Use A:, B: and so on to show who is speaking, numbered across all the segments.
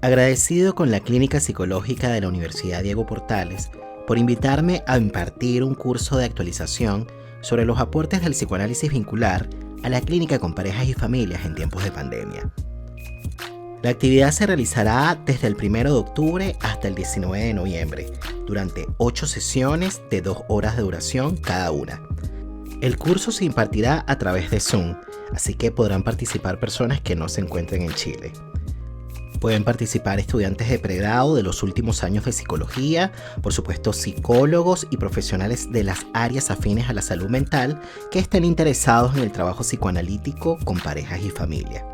A: Agradecido con la Clínica Psicológica de la Universidad Diego Portales por invitarme a impartir un curso de actualización sobre los aportes del psicoanálisis vincular a la clínica con parejas y familias en tiempos de pandemia. La actividad se realizará desde el 1 de octubre hasta el 19 de noviembre, durante 8 sesiones de 2 horas de duración cada una. El curso se impartirá a través de Zoom, así que podrán participar personas que no se encuentren en Chile. Pueden participar estudiantes de pregrado de los últimos años de psicología, por supuesto psicólogos y profesionales de las áreas afines a la salud mental que estén interesados en el trabajo psicoanalítico con parejas y familia.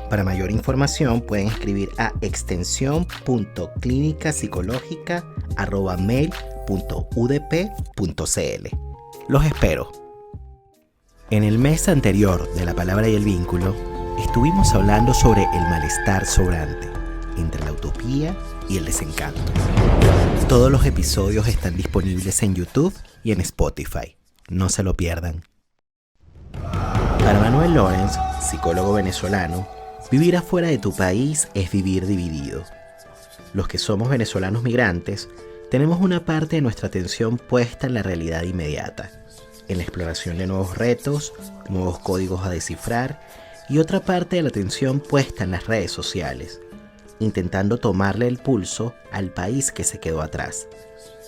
A: Para mayor información pueden escribir a extensión.clinicapsicológica@mail.udp.cl. Los espero. En el mes anterior de La Palabra y el Vínculo, estuvimos hablando sobre el malestar sobrante entre la utopía y el desencanto. Todos los episodios están disponibles en YouTube y en Spotify. No se lo pierdan. Para Manuel Lorenz, psicólogo venezolano, vivir afuera de tu país es vivir dividido. Los que somos venezolanos migrantes tenemos una parte de nuestra atención puesta en la realidad inmediata, en la exploración de nuevos retos, nuevos códigos a descifrar, y otra parte de la atención puesta en las redes sociales, intentando tomarle el pulso al país que se quedó atrás,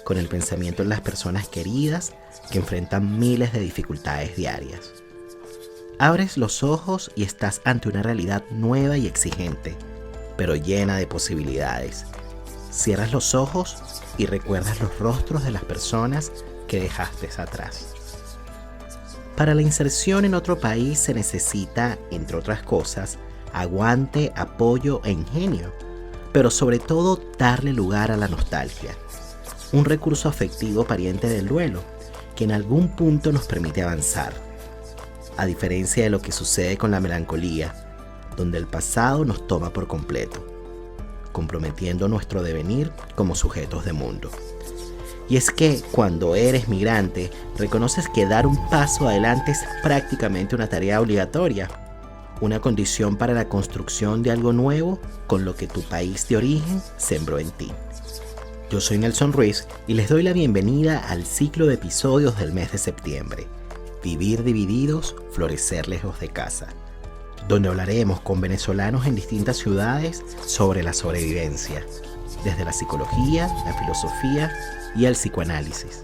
A: con el pensamiento en las personas queridas que enfrentan miles de dificultades diarias. Abres los ojos y estás ante una realidad nueva y exigente, pero llena de posibilidades. Cierras los ojos y recuerdas los rostros de las personas que dejaste atrás. Para la inserción en otro país se necesita, entre otras cosas, aguante, apoyo e ingenio, pero sobre todo darle lugar a la nostalgia, un recurso afectivo pariente del duelo, que en algún punto nos permite avanzar, a diferencia de lo que sucede con la melancolía, donde el pasado nos toma por completo, comprometiendo nuestro devenir como sujetos de mundo. Y es que cuando eres migrante, reconoces que dar un paso adelante es prácticamente una tarea obligatoria, una condición para la construcción de algo nuevo con lo que tu país de origen sembró en ti. Yo soy Nelson Ruiz y les doy la bienvenida al ciclo de episodios del mes de septiembre, Vivir divididos, florecer lejos de casa, donde hablaremos con venezolanos en distintas ciudades sobre la sobrevivencia, desde la psicología, la filosofía y el psicoanálisis.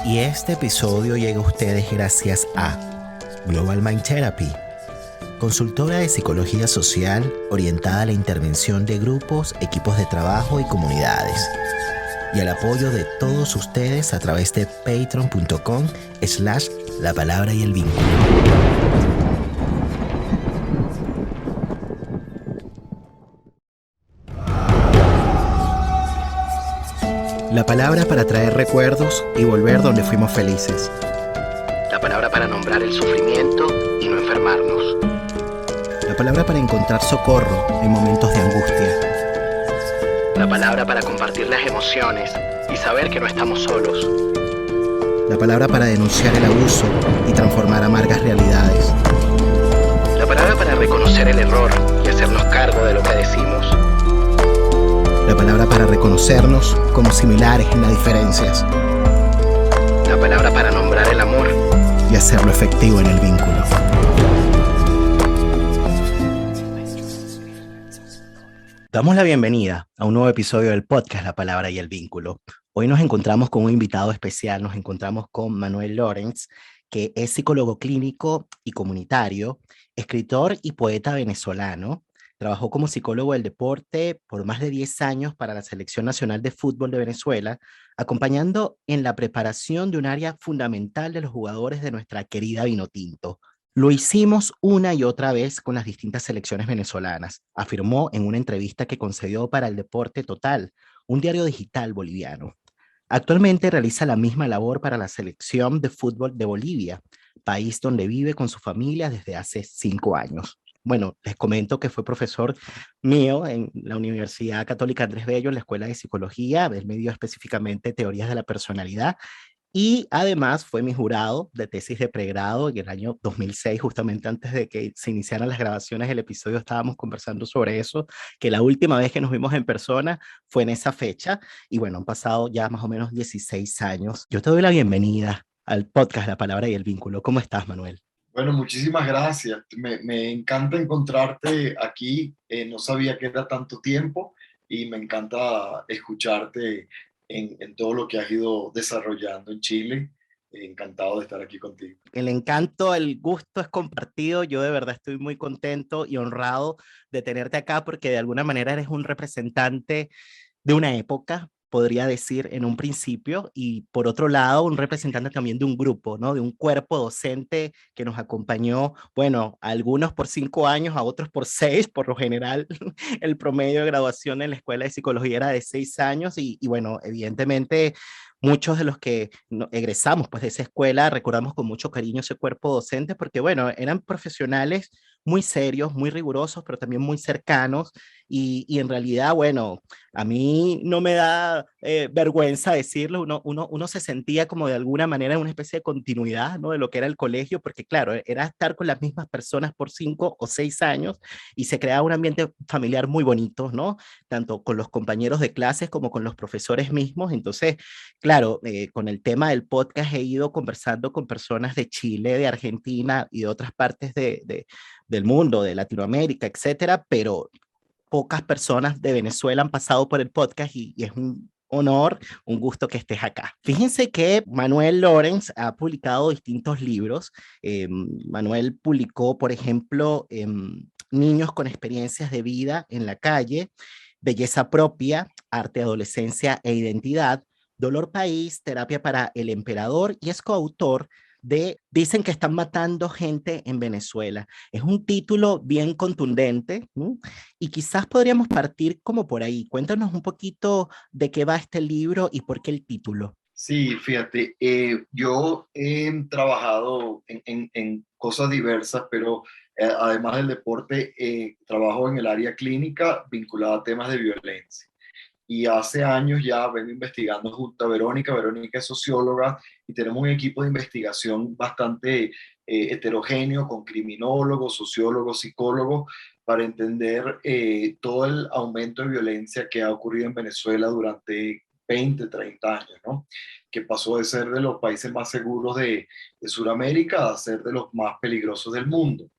A: Y este episodio llega a ustedes gracias a Global Mind Therapy, consultora de psicología social orientada a la intervención de grupos, equipos de trabajo y comunidades, y al apoyo de todos ustedes a través de patreon.com/La Palabra y el Vínculo. La palabra para traer recuerdos y volver donde fuimos felices. La palabra para nombrar el sufrimiento y no enfermarnos. La palabra para encontrar socorro en momentos de angustia. La palabra para compartir las emociones y saber que no estamos solos. La palabra para denunciar el abuso y transformar amargas realidades. La palabra para reconocer el error y hacernos cargo de lo que decimos. La palabra para reconocernos como similares en las diferencias. La palabra para nombrar el amor y hacerlo efectivo en el vínculo. Damos la bienvenida a un nuevo episodio del podcast La Palabra y el Vínculo. Hoy nos encontramos con un invitado especial, nos encontramos con Manuel Lorenz, que es psicólogo clínico y comunitario, escritor y poeta venezolano. Trabajó como psicólogo del deporte por más de 10 años para la Selección Nacional de Fútbol de Venezuela, acompañando en la preparación de un área fundamental de los jugadores de nuestra querida Vinotinto. Lo hicimos una y otra vez con las distintas selecciones venezolanas, afirmó en una entrevista que concedió para El Deporte Total, un diario digital boliviano. Actualmente realiza la misma labor para la Selección de Fútbol de Bolivia, país donde vive con su familia desde hace 5 años. Bueno, les comento que fue profesor mío en la Universidad Católica Andrés Bello, en la Escuela de Psicología. Él me dio específicamente teorías de la personalidad Y además fue mi jurado de tesis de pregrado en el año 2006, justamente antes de que se iniciaran las grabaciones del episodio, estábamos conversando sobre eso, que la última vez que nos vimos en persona fue en esa fecha. Y bueno, han pasado ya más o menos 16 años. Yo te doy la bienvenida al podcast La Palabra y el Vínculo. ¿Cómo estás, Manuel?
B: Bueno, muchísimas gracias. Me encanta encontrarte aquí. No sabía que era tanto tiempo y me encanta escucharte en todo lo que has ido desarrollando en Chile. Encantado de estar aquí contigo.
A: El encanto, el gusto es compartido. Yo de verdad estoy muy contento y honrado de tenerte acá porque de alguna manera eres un representante de una época, podría decir en un principio, y por otro lado, un representante también de un grupo, ¿no? De un cuerpo docente que nos acompañó, bueno, a algunos por 5 años, a otros por 6, por lo general, el promedio de graduación en la Escuela de Psicología era de 6 años, y bueno, evidentemente muchos de los que egresamos pues de esa escuela recordamos con mucho cariño ese cuerpo docente porque bueno, eran profesionales muy serios, muy rigurosos, pero también muy cercanos y en realidad, bueno, a mí no me da vergüenza decirlo, uno se sentía como de alguna manera en una especie de continuidad, ¿no? De lo que era el colegio, porque claro, era estar con las mismas personas por 5 o 6 años y se creaba un ambiente familiar muy bonito, ¿no? Tanto con los compañeros de clases como con los profesores mismos. Entonces, claro, con el tema del podcast he ido conversando con personas de Chile, de Argentina y de otras partes del mundo, de Latinoamérica, etcétera, pero pocas personas de Venezuela han pasado por el podcast y es un honor, un gusto que estés acá. Fíjense que Manuel Lorenz ha publicado distintos libros. Manuel publicó, por ejemplo, Niños con experiencias de vida en la calle, Belleza propia, Arte, adolescencia e identidad, Dolor País, Terapia para el Emperador, y es coautor de Dicen que están matando gente en Venezuela. Es un título bien contundente, ¿no? Y quizás podríamos partir como por ahí. Cuéntanos un poquito de qué va este libro y por qué el título.
B: Sí, fíjate, yo he trabajado en cosas diversas, pero además del deporte, trabajo en el área clínica vinculada a temas de violencia. Y hace años ya vengo investigando junto a Verónica. Verónica es socióloga y tenemos un equipo de investigación bastante heterogéneo con criminólogos, sociólogos, psicólogos, para entender todo el aumento de violencia que ha ocurrido en Venezuela durante 20, 30 años, ¿no? Que pasó de ser de los países más seguros de Sudamérica a ser de los más peligrosos del mundo.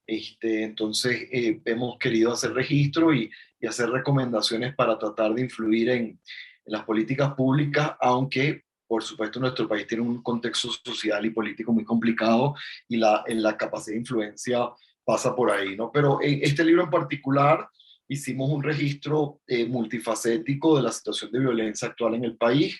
B: Entonces, hemos querido hacer registro y hacer recomendaciones para tratar de influir en las políticas públicas, aunque por supuesto nuestro país tiene un contexto social y político muy complicado y la capacidad de influencia pasa por ahí, ¿no? Pero en este libro en particular hicimos un registro multifacético de la situación de violencia actual en el país,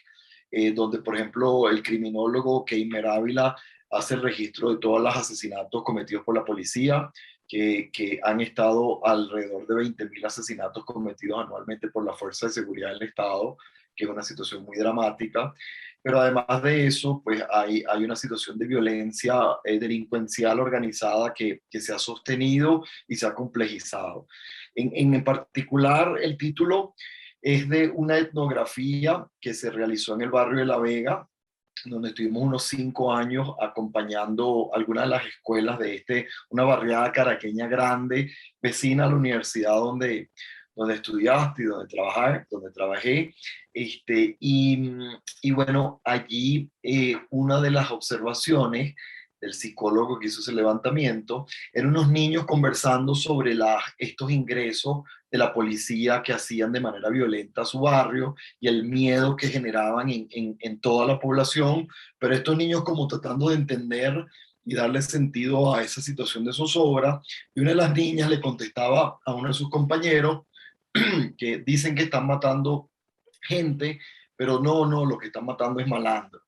B: donde por ejemplo el criminólogo Keimer Ávila hace el registro de todos los asesinatos cometidos por la policía, que han estado alrededor de 20.000 asesinatos cometidos anualmente por la Fuerza de Seguridad del Estado, que es una situación muy dramática. Pero además de eso, pues hay una situación de violencia delincuencial organizada que se ha sostenido y se ha complejizado. En particular, el título es de una etnografía que se realizó en el barrio de La Vega, donde estuvimos unos 5 años acompañando algunas de las escuelas de una barriada caraqueña grande, vecina a la universidad donde estudiaste y donde trabajé. Y bueno, allí una de las observaciones del psicólogo que hizo ese levantamiento eran unos niños conversando sobre estos ingresos de la policía que hacían de manera violenta a su barrio y el miedo que generaban en toda la población, pero estos niños como tratando de entender y darle sentido a esa situación de zozobra, y una de las niñas le contestaba a uno de sus compañeros que dicen que están matando gente, pero no, no, lo que están matando es malandro.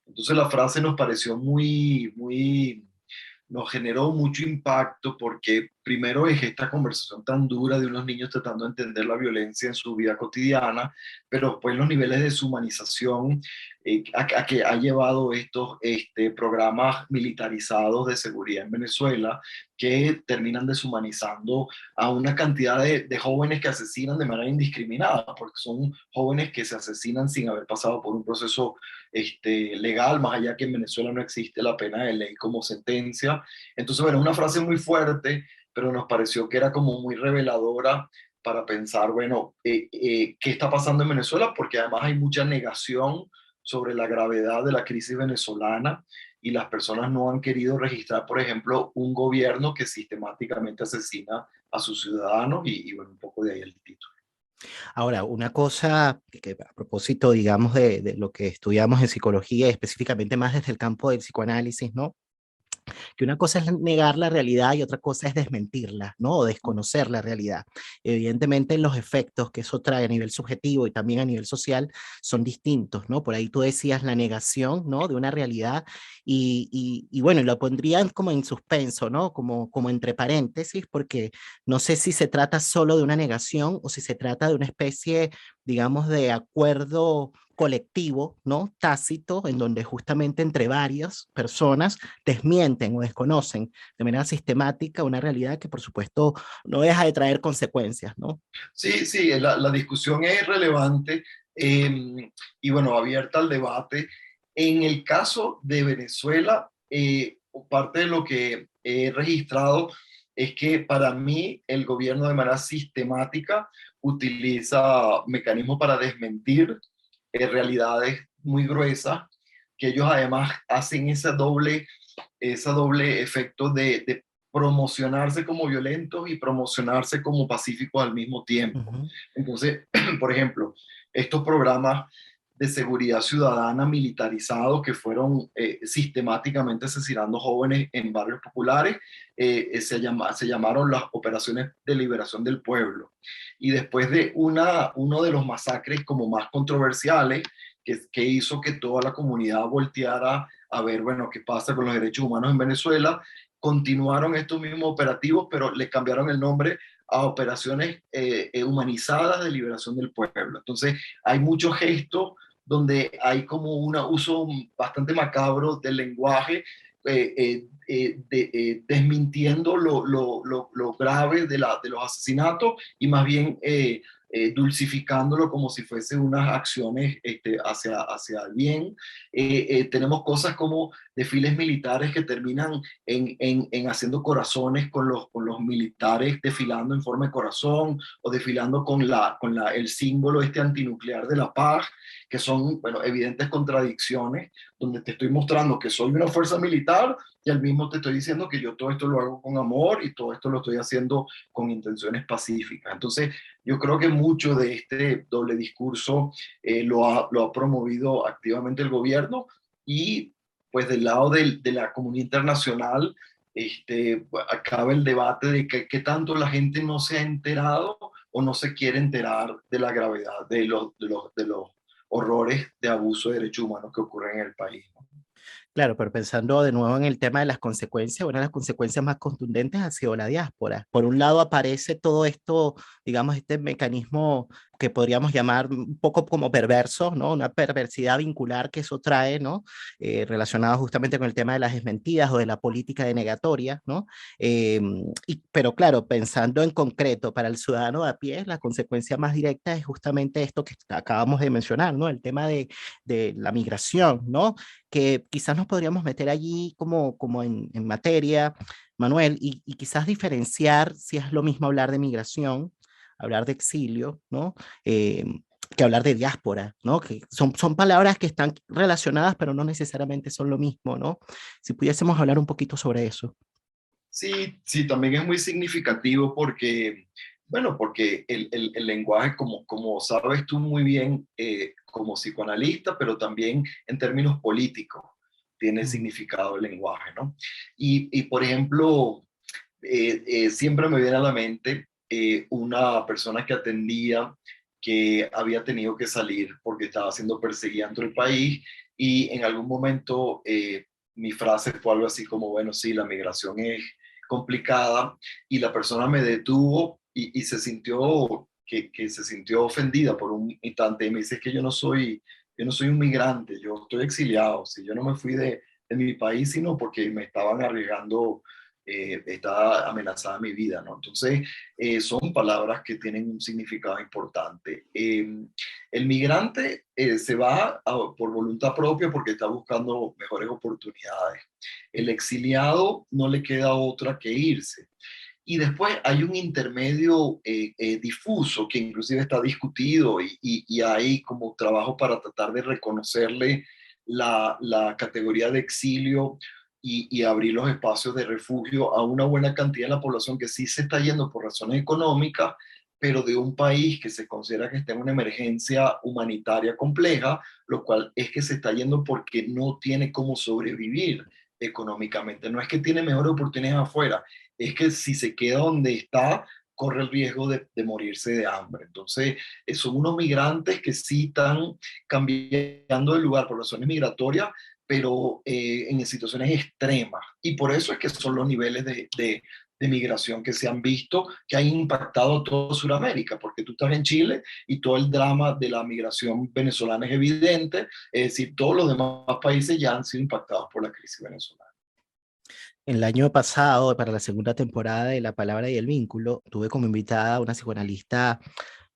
B: Entonces la frase nos pareció nos generó mucho impacto porque primero es esta conversación tan dura de unos niños tratando de entender la violencia en su vida cotidiana, pero después los niveles de deshumanización a que ha llevado estos programas militarizados de seguridad en Venezuela, que terminan deshumanizando a una cantidad de jóvenes que asesinan de manera indiscriminada, porque son jóvenes que se asesinan sin haber pasado por un proceso legal, más allá que en Venezuela no existe la pena de ley como sentencia. Entonces, bueno, una frase muy fuerte, pero nos pareció que era como muy reveladora para pensar, bueno, ¿qué está pasando en Venezuela? Porque además hay mucha negación sobre la gravedad de la crisis venezolana y las personas no han querido registrar, por ejemplo, un gobierno que sistemáticamente asesina a sus ciudadanos y bueno, un poco de ahí el título.
A: Ahora, una cosa que a propósito, digamos, de lo que estudiamos en psicología, específicamente más desde el campo del psicoanálisis, ¿no? Que una cosa es negar la realidad y otra cosa es desmentirla, ¿no? O desconocer la realidad. Evidentemente, los efectos que eso trae a nivel subjetivo y también a nivel social son distintos, ¿no? Por ahí tú decías la negación, ¿no? De una realidad y bueno, lo pondrían como en suspenso, ¿no? Como entre paréntesis, porque no sé si se trata solo de una negación o si se trata de una especie, digamos, de acuerdo colectivo, ¿no? Tácito, en donde justamente entre varias personas desmienten o desconocen de manera sistemática una realidad que por supuesto no deja de traer consecuencias, ¿no?
B: Sí, sí, la discusión es relevante y bueno, abierta al debate. En el caso de Venezuela, parte de lo que he registrado es que para mí el gobierno de manera sistemática utiliza mecanismos para desmentir realidades muy gruesas, que ellos además hacen ese doble efecto de promocionarse como violentos y promocionarse como pacíficos al mismo
A: Uh
B: tiempo.
A: -huh.
B: Entonces, por ejemplo, estos programas de seguridad ciudadana militarizados que fueron sistemáticamente asesinando jóvenes en barrios populares, se llamaron las operaciones de liberación del pueblo. Y después de uno de los masacres como más controversiales, que hizo que toda la comunidad volteara a ver, bueno, qué pasa con los derechos humanos en Venezuela, continuaron estos mismos operativos, pero le cambiaron el nombre a operaciones humanizadas de liberación del pueblo. Entonces, hay muchos gestos donde hay como un uso bastante macabro del lenguaje, desmintiendo lo grave de los asesinatos y más bien dulcificándolo como si fuese unas acciones hacia el bien. Tenemos cosas como desfiles militares que terminan en haciendo corazones con los militares desfilando en forma de corazón o desfilando con el símbolo antinuclear de la paz, que son, bueno, evidentes contradicciones, donde te estoy mostrando que soy una fuerza militar y al mismo te estoy diciendo que yo todo esto lo hago con amor y todo esto lo estoy haciendo con intenciones pacíficas. Entonces, yo creo que mucho de este doble discurso lo ha promovido activamente el gobierno y pues del lado de la comunidad internacional acaba el debate de qué tanto la gente no se ha enterado o no se quiere enterar de la gravedad de los horrores de abuso de derechos humanos que ocurren en el país, ¿no?
A: Claro, pero pensando de nuevo en el tema de las consecuencias, una de las consecuencias más contundentes ha sido la diáspora. Por un lado aparece todo esto, digamos, este mecanismo que podríamos llamar un poco como perverso, ¿no? Una perversidad vincular que eso trae, ¿no? Relacionado justamente con el tema de las desmentidas o de la política denegatoria, ¿no? Eh, pero claro, pensando en concreto para el ciudadano de a pie, la consecuencia más directa es justamente esto que acabamos de mencionar, ¿no? El tema de la migración, ¿no? Que quizás nos podríamos meter allí como en materia, Manuel, y quizás diferenciar si es lo mismo hablar de migración, hablar de exilio, ¿no? Eh, que hablar de diáspora, ¿no? Que son palabras que están relacionadas, pero no necesariamente son lo mismo, ¿no? Si pudiésemos hablar un poquito sobre eso.
B: Sí, sí, también es muy significativo porque, bueno, porque el lenguaje, como sabes tú muy bien, como psicoanalista, pero también en términos políticos, tiene
A: Mm.
B: significado el lenguaje, ¿no? Por ejemplo, siempre me viene a la mente una persona que atendía que había tenido que salir porque estaba siendo perseguida dentro del país y en algún momento mi frase fue algo así como, bueno, sí, la migración es complicada y la persona me detuvo y se sintió que se sintió ofendida por un instante y me dice: es que yo no soy un migrante, yo estoy exiliado, si yo no me fui de mi país, sino porque me estaban arriesgando, estaba amenazada mi vida, ¿no? Entonces, son palabras que tienen un significado importante. El migrante se va por voluntad propia porque está buscando mejores oportunidades. El exiliado no le queda otra que irse. Y después hay un intermedio difuso que inclusive está discutido y hay como trabajo para tratar de reconocerle la categoría de exilio y abrir los espacios de refugio a una buena cantidad de la población que sí se está yendo por razones económicas, pero de un país que se considera que está en una emergencia humanitaria compleja, lo cual es que se está yendo porque no tiene cómo sobrevivir económicamente. No es que tiene mejores oportunidades afuera, es que si se queda donde está, corre el riesgo de morirse de hambre. Entonces, son unos migrantes que sí están cambiando de lugar por razones migratorias, pero en situaciones extremas. Y por eso es que son los niveles de migración que se han visto, que han impactado a toda Sudamérica, porque tú estás en Chile y todo el drama de la migración venezolana es evidente, es decir, todos los demás países ya han sido impactados por la crisis venezolana.
A: El año pasado, para la segunda temporada de La Palabra y el Vínculo, tuve como invitada a una psicoanalista.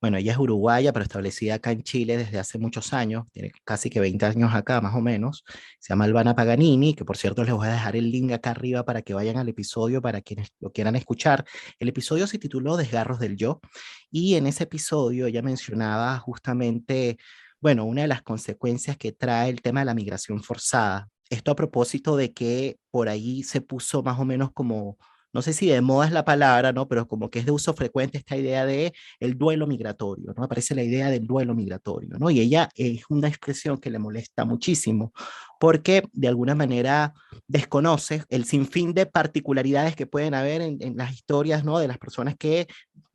A: Bueno, ella es uruguaya, pero establecida acá en Chile desde hace muchos años, tiene casi que 20 años acá, más o menos. Se llama Albana Paganini, que por cierto les voy a dejar el link acá arriba para que vayan al episodio, para quienes lo quieran escuchar. El episodio se tituló Desgarros del Yo, y en ese episodio ella mencionaba justamente, bueno, una de las consecuencias que trae el tema de la migración forzada. Esto a propósito de que por ahí se puso más o menos como, no sé si de moda es la palabra, ¿no? Pero como que es de uso frecuente esta idea de el duelo migratorio, ¿no? Aparece la idea del duelo migratorio, ¿no? Y ella es una expresión que le molesta muchísimo porque de alguna manera desconoce el sinfín de particularidades que pueden haber en las historias, ¿no? De las personas que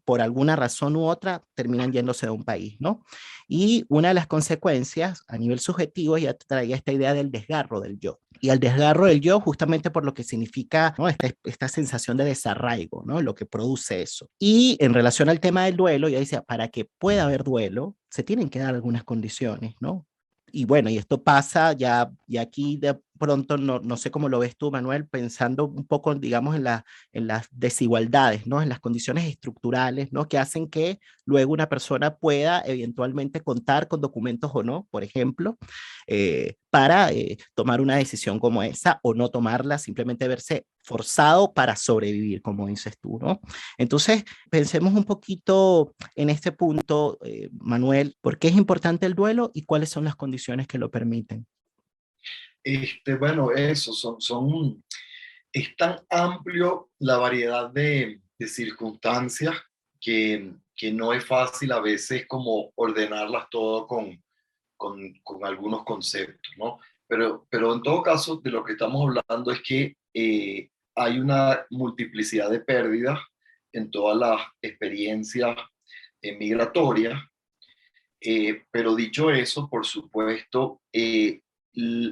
A: por alguna razón u otra terminan yéndose de un país, ¿no? Y una de las consecuencias a nivel subjetivo ya traía esta idea del desgarro del yo. Y el desgarro del yo justamente por lo que significa, ¿no? Esta sensación de desarraigo, ¿no? Lo que produce eso. Y en relación al tema del duelo, ya decía, para que pueda haber duelo, se tienen que dar algunas condiciones, ¿no? Y bueno, y esto pasa ya, y aquí de pronto, no sé cómo lo ves tú, Manuel, pensando un poco, digamos, en las desigualdades, ¿no? En las condiciones estructurales, ¿no? Que hacen que luego una persona pueda eventualmente contar con documentos o no, por ejemplo, para tomar una decisión como esa o no tomarla, simplemente verse forzado para sobrevivir, como dices tú, ¿no? Entonces, pensemos un poquito en este punto, Manuel, ¿por qué es importante el duelo y cuáles son las condiciones que lo permiten?
B: Bueno, eso, es tan amplio la variedad de circunstancias que no es fácil a veces como ordenarlas todo con algunos conceptos, ¿no? Pero en todo caso, de lo que estamos hablando es que hay una multiplicidad de pérdidas en todas las experiencias migratorias, pero dicho eso, por supuesto,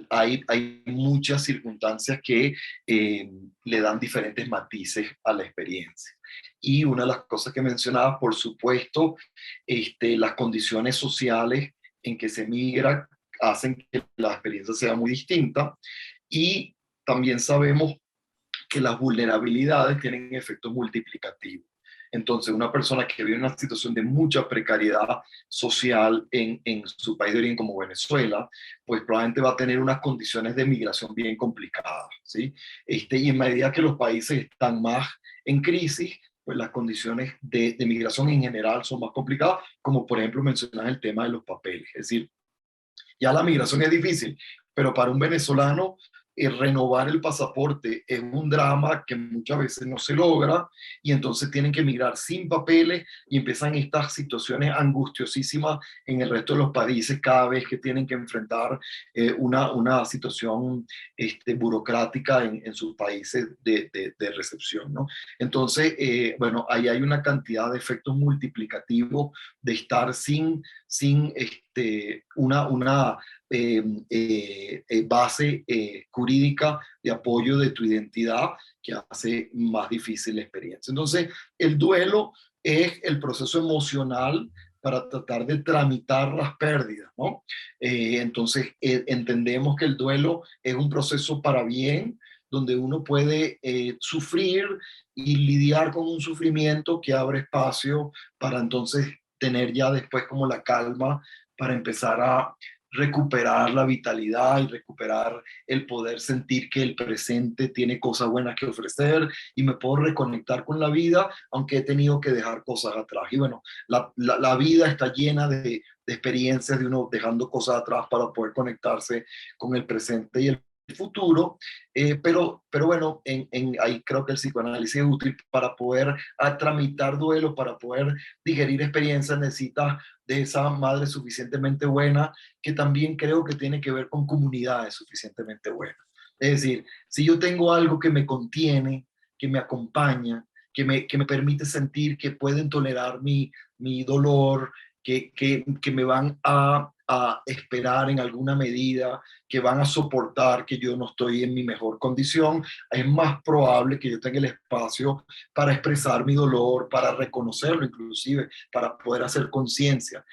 B: hay muchas circunstancias que le dan diferentes matices a la experiencia. Y una de las cosas que mencionaba, por supuesto, las condiciones sociales en que se migra hacen que la experiencia sea muy distinta. Y también sabemos que las vulnerabilidades tienen efectos multiplicativos. Entonces, una persona que vive en una situación de mucha precariedad social en su país de origen como Venezuela, pues probablemente va a tener unas condiciones de migración bien complicadas, ¿sí? Y en medida que los países están más en crisis, pues las condiciones de migración en general son más complicadas, como por ejemplo mencionar el tema de los papeles. Es decir, ya la migración es difícil, pero para un venezolano renovar el pasaporte es un drama que muchas veces no se logra y entonces tienen que emigrar sin papeles y empiezan estas situaciones angustiosísimas en el resto de los países cada vez que tienen que enfrentar una situación burocrática en sus países de recepción, ¿no? Entonces, bueno, ahí hay una cantidad de efectos multiplicativos de estar sin una base jurídica de apoyo de tu identidad que hace más difícil la experiencia. Entonces, el duelo es el proceso emocional para tratar de tramitar las pérdidas, ¿no? Entonces, entendemos que el duelo es un proceso para bien, donde uno puede sufrir y lidiar con un sufrimiento que abre espacio para entonces tener ya después como la calma para empezar a recuperar la vitalidad y recuperar el poder sentir que el presente tiene cosas buenas que ofrecer y me puedo reconectar con la vida, aunque he tenido que dejar cosas atrás. Y bueno, la vida está llena de experiencias de uno dejando cosas atrás para poder conectarse con el presente y el futuro, pero bueno, ahí creo que el psicoanálisis es útil para poder tramitar duelos, para poder digerir experiencias, necesitas de esa madre suficientemente buena, que también creo que tiene que ver con comunidades suficientemente buenas. Es decir, si yo tengo algo que me contiene, que me acompaña, que me permite sentir que pueden tolerar mi dolor, que me van a esperar en alguna medida, que van a soportar que yo no estoy en mi mejor condición, es más probable que yo tenga el espacio para expresar mi dolor, para reconocerlo inclusive, para poder hacer conciencia.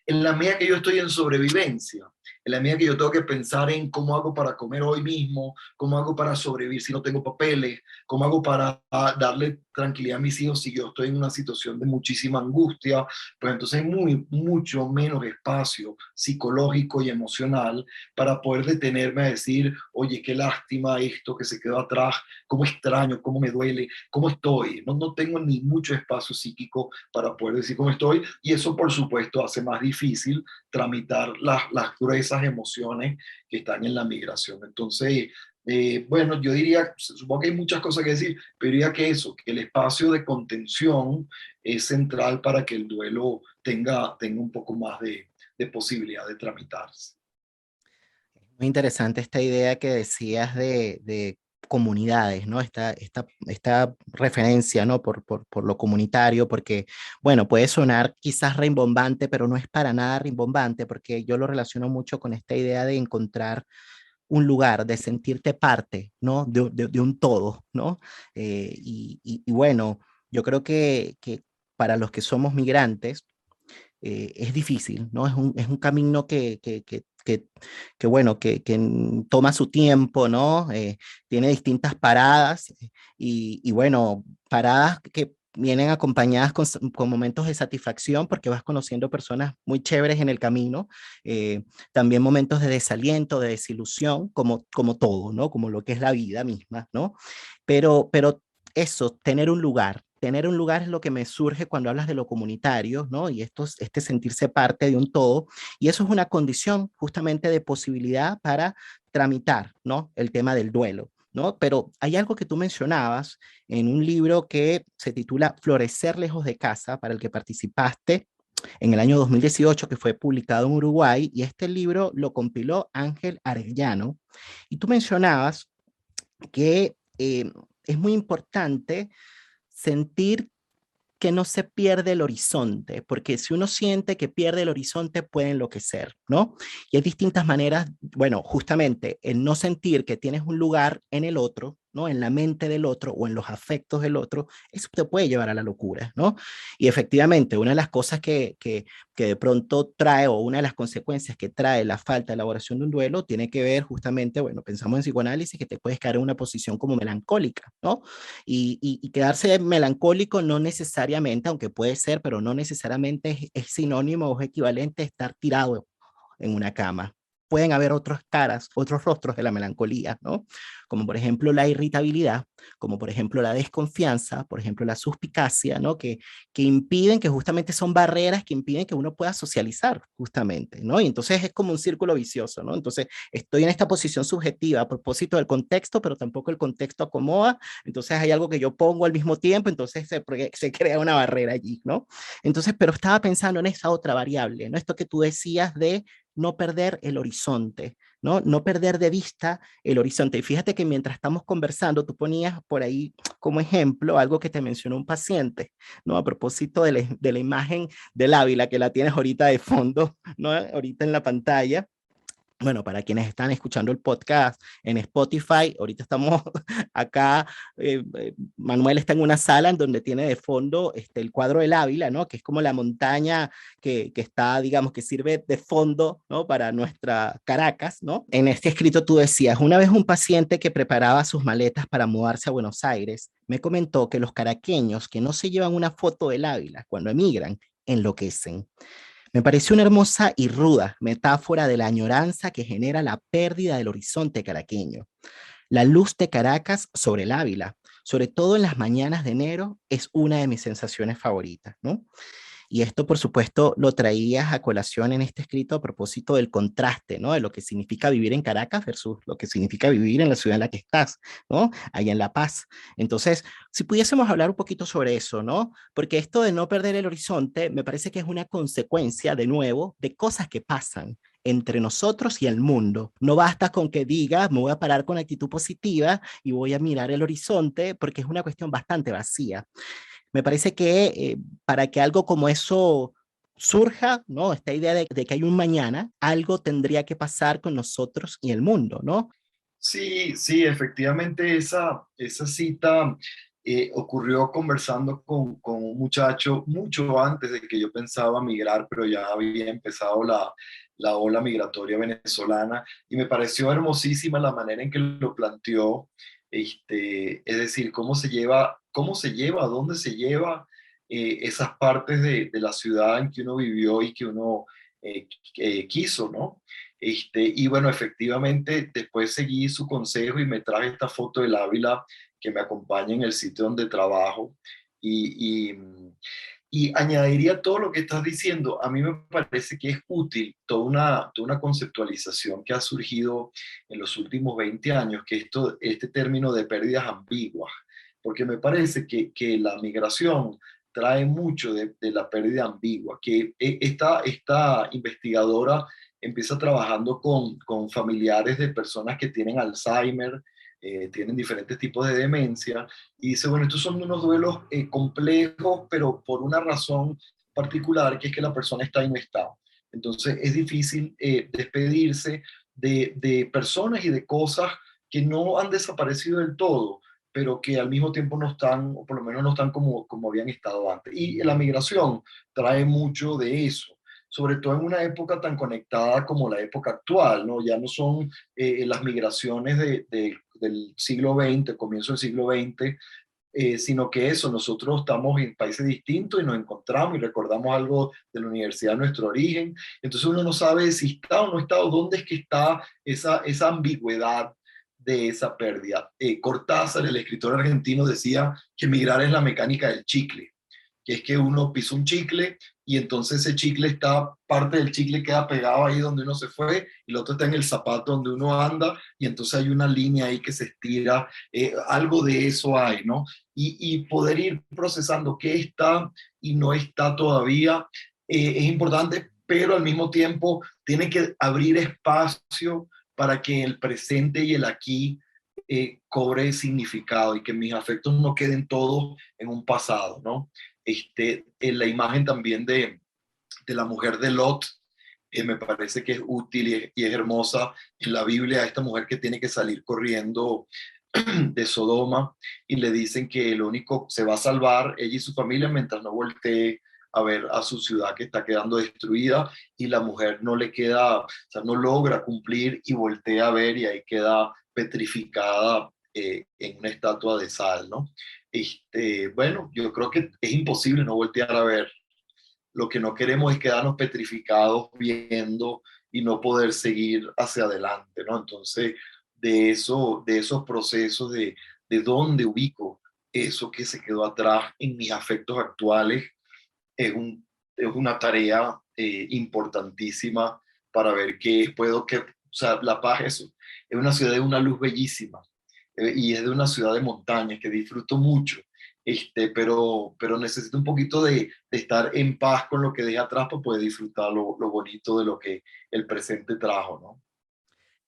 B: En la medida que yo estoy en sobrevivencia, en la medida que yo tengo que pensar en cómo hago para comer hoy mismo, cómo hago para sobrevivir si no tengo papeles, cómo hago para darle tranquilidad a mis hijos si yo estoy en una situación de muchísima angustia, pues entonces hay mucho menos espacio psicológico y emocional para poder detenerme a decir, oye, qué lástima esto que se quedó atrás, cómo extraño, cómo me duele, cómo estoy. No tengo ni mucho espacio psíquico para poder decir cómo estoy, y eso por supuesto hace más difícil tramitar las gruesas emociones que están en la migración. Entonces, bueno, yo diría, supongo que hay muchas cosas que decir, pero diría que eso, que el espacio de contención es central para que el duelo tenga un poco más de posibilidad de tramitarse.
A: Muy interesante esta idea que decías de comunidades, ¿no? Esta referencia, ¿no? Por lo comunitario, porque, bueno, puede sonar quizás rimbombante, pero no es para nada rimbombante, porque yo lo relaciono mucho con esta idea de encontrar un lugar, de sentirte parte, ¿no? De un todo, ¿no? Y bueno, yo creo que para los que somos migrantes, es difícil, ¿no? Es un camino que bueno, que toma su tiempo, ¿no? Tiene distintas paradas y bueno, paradas que vienen acompañadas con momentos de satisfacción porque vas conociendo personas muy chéveres en el camino, también momentos de desaliento, de desilusión, como todo, ¿no? Como lo que es la vida misma, ¿no? Pero eso, tener un lugar es lo que me surge cuando hablas de lo comunitario, ¿no? Y este sentirse parte de un todo, y eso es una condición justamente de posibilidad para tramitar, ¿no? El tema del duelo, ¿no? Pero hay algo que tú mencionabas en un libro que se titula Florecer lejos de casa, para el que participaste en el año 2018, que fue publicado en Uruguay, y este libro lo compiló Ángel Arellano, y tú mencionabas que es muy importante sentir que no se pierde el horizonte, porque si uno siente que pierde el horizonte puede enloquecer, ¿no? Y hay distintas maneras, bueno, justamente el no sentir que tienes un lugar en el otro, ¿no? En la mente del otro o en los afectos del otro, eso te puede llevar a la locura, ¿no? Y efectivamente, una de las cosas que de pronto trae, o una de las consecuencias que trae la falta de elaboración de un duelo, tiene que ver justamente, bueno, pensamos en psicoanálisis, que te puedes caer en una posición como melancólica, ¿no? Y quedarse melancólico no necesariamente, aunque puede ser, pero no necesariamente es sinónimo o es equivalente a estar tirado en una cama. Pueden haber otras caras, otros rostros de la melancolía, ¿no? Como por ejemplo la irritabilidad, como por ejemplo la desconfianza, por ejemplo la suspicacia, ¿no? Que impiden, que justamente son barreras que impiden que uno pueda socializar, justamente, ¿no? Y entonces es como un círculo vicioso, ¿no? Entonces estoy en esta posición subjetiva a propósito del contexto, pero tampoco el contexto acomoda, entonces hay algo que yo pongo al mismo tiempo, entonces se crea una barrera allí, ¿no? Entonces, pero estaba pensando en esa otra variable, ¿no? Esto que tú decías de no perder el horizonte, ¿no? No perder de vista el horizonte. Y fíjate que mientras estamos conversando, tú ponías por ahí como ejemplo algo que te mencionó un paciente, ¿no? A propósito de la imagen del Ávila, que la tienes ahorita de fondo, ¿no? Ahorita en la pantalla. Bueno, para quienes están escuchando el podcast en Spotify, ahorita estamos acá, Manuel está en una sala en donde tiene de fondo el cuadro del Ávila, ¿no? Que es como la montaña que está, digamos, que sirve de fondo, ¿no? Para nuestra Caracas, ¿no? En este escrito tú decías, una vez un paciente que preparaba sus maletas para mudarse a Buenos Aires, me comentó que los caraqueños que no se llevan una foto del Ávila cuando emigran, enloquecen. Me pareció una hermosa y ruda metáfora de la añoranza que genera la pérdida del horizonte caraqueño. La luz de Caracas sobre el Ávila, sobre todo en las mañanas de enero, es una de mis sensaciones favoritas, ¿no? Y esto, por supuesto, lo traías a colación en este escrito a propósito del contraste, ¿no? De lo que significa vivir en Caracas versus lo que significa vivir en la ciudad en la que estás, ¿no? Allá en La Paz. Entonces, si pudiésemos hablar un poquito sobre eso, ¿no? Porque esto de no perder el horizonte me parece que es una consecuencia, de nuevo, de cosas que pasan entre nosotros y el mundo. No basta con que diga, me voy a parar con actitud positiva y voy a mirar el horizonte, porque es una cuestión bastante vacía. Me parece que para que algo como eso surja, ¿no? Esta idea de que hay un mañana, algo tendría que pasar con nosotros y el mundo, ¿no?
B: Sí, sí, efectivamente esa cita ocurrió conversando con un muchacho mucho antes de que yo pensaba migrar, pero ya había empezado la ola migratoria venezolana y me pareció hermosísima la manera en que lo planteó, es decir, cómo se lleva, dónde se lleva esas partes de la ciudad en que uno vivió y que uno quiso, ¿no? Y bueno, efectivamente, después seguí su consejo y me traje esta foto del Ávila que me acompaña en el sitio donde trabajo. Y, y, y añadiría todo lo que estás diciendo. A mí me parece que es útil toda una conceptualización que ha surgido en los últimos 20 años, que este término de pérdidas ambiguas, porque me parece que la migración trae mucho de la pérdida ambigua, que esta investigadora empieza trabajando con familiares de personas que tienen Alzheimer, tienen diferentes tipos de demencia, y dice, bueno, estos son unos duelos complejos, pero por una razón particular, que es que la persona está y no está. Entonces es difícil despedirse de personas y de cosas que no han desaparecido del todo, pero que al mismo tiempo no están, o por lo menos no están como habían estado antes. Y la migración trae mucho de eso, sobre todo en una época tan conectada como la época actual, ¿no? Ya no son las migraciones del siglo XX, comienzo del siglo XX, sino que eso, nosotros estamos en países distintos y nos encontramos y recordamos algo de la universidad, nuestro origen, entonces uno no sabe si está o no está, o dónde es que está esa ambigüedad de esa pérdida. Cortázar, el escritor argentino, decía que migrar es la mecánica del chicle, que es que uno pisa un chicle y entonces ese chicle parte del chicle queda pegado ahí donde uno se fue y el otro está en el zapato donde uno anda y entonces hay una línea ahí que se estira, algo de eso hay, ¿no? Y poder ir procesando qué está y no está todavía es importante, pero al mismo tiempo tiene que abrir espacio para que el presente y el aquí cobre significado y que mis afectos no queden todos en un pasado, ¿no? En la imagen también de la mujer de Lot, me parece que es útil y es hermosa en la Biblia, esta mujer que tiene que salir corriendo de Sodoma y le dicen que lo único se va a salvar ella y su familia mientras no voltee a ver a su ciudad que está quedando destruida y la mujer no le queda, o sea, no logra cumplir y voltea a ver y ahí queda petrificada en una estatua de sal, ¿no? Bueno, yo creo que es imposible no voltear a ver. Lo que no queremos es quedarnos petrificados viendo y no poder seguir hacia adelante, ¿no? Entonces, de esos procesos de dónde ubico eso que se quedó atrás en mis afectos actuales, es una tarea importantísima para ver qué puedo, o sea, La Paz es una ciudad de una luz bellísima y es de una ciudad de montañas que disfruto mucho, pero necesito un poquito de estar en paz con lo que dejé atrás para poder disfrutar lo bonito de lo que el presente trajo, ¿no?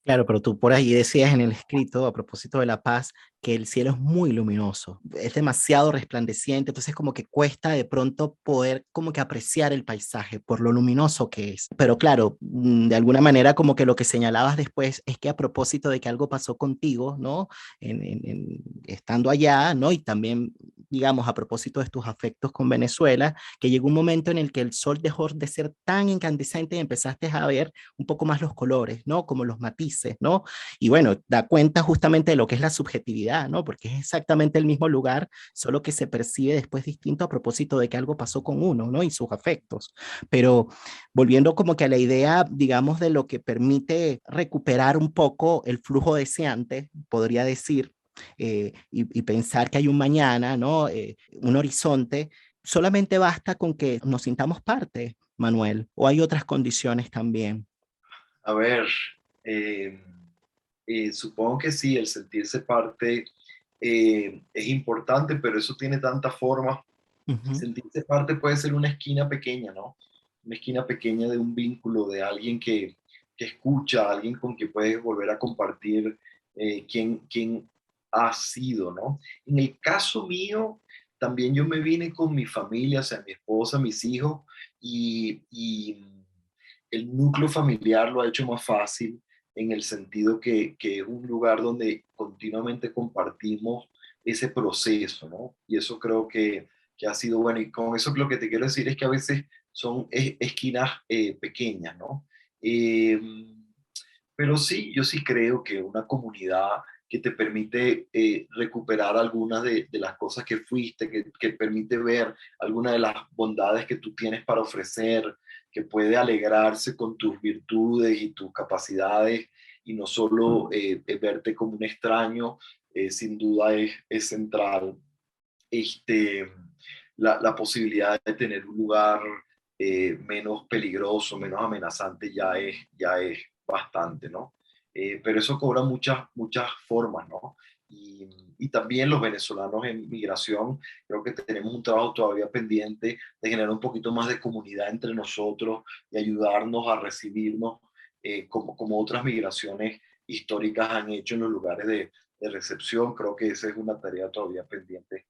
A: Claro, pero tú por ahí decías en el escrito, a propósito de La Paz, que el cielo es muy luminoso, es demasiado resplandeciente, entonces como que cuesta de pronto poder como que apreciar el paisaje por lo luminoso que es. Pero claro, de alguna manera como que lo que señalabas después es que a propósito de que algo pasó contigo, ¿no? Estando allá, ¿no? Y también, digamos, a propósito de tus afectos con Venezuela, que llegó un momento en el que el sol dejó de ser tan incandescente y empezaste a ver un poco más los colores, ¿no? Como los matices, ¿no? Y bueno, da cuenta justamente de lo que es la subjetividad, ¿no? Porque es exactamente el mismo lugar, solo que se percibe después distinto a propósito de que algo pasó con uno, ¿no? Y sus afectos. Pero volviendo como que a la idea, digamos, de lo que permite recuperar un poco el flujo deseante, podría decir, y pensar que hay un mañana, ¿no? Un horizonte, solamente basta con que nos sintamos parte, Manuel, o hay otras condiciones también.
B: A ver, eh, supongo que sí, el sentirse parte es importante, pero eso tiene tantas formas.
A: Ujú.
B: Sentirse parte puede ser una esquina pequeña, ¿no? Una esquina pequeña de un vínculo, de alguien que escucha, alguien con quien puedes volver a compartir quién ha sido, ¿no? En el caso mío, también yo me vine con mi familia, o sea, mi esposa, mis hijos, y el núcleo familiar lo ha hecho más fácil en el sentido que es un lugar donde continuamente compartimos ese proceso, ¿no? Y eso creo que ha sido bueno. Y con eso lo que te quiero decir es que a veces son esquinas pequeñas, ¿no? Eh, pero sí, yo sí creo que una comunidad que te permite recuperar algunas de las cosas que fuiste, que permite ver algunas de las bondades que tú tienes para ofrecer, que puede alegrarse con tus virtudes y tus capacidades y no solo verte como un extraño, sin duda es central. Este, la posibilidad de tener un lugar menos peligroso, menos amenazante, ya es bastante, ¿no? Pero eso cobra muchas formas, ¿no? Y también los venezolanos en migración, creo que tenemos un trabajo todavía pendiente de generar un poquito más de comunidad entre nosotros y ayudarnos a recibirnos como otras migraciones históricas han hecho en los lugares de recepción. Creo que esa es una tarea todavía pendiente.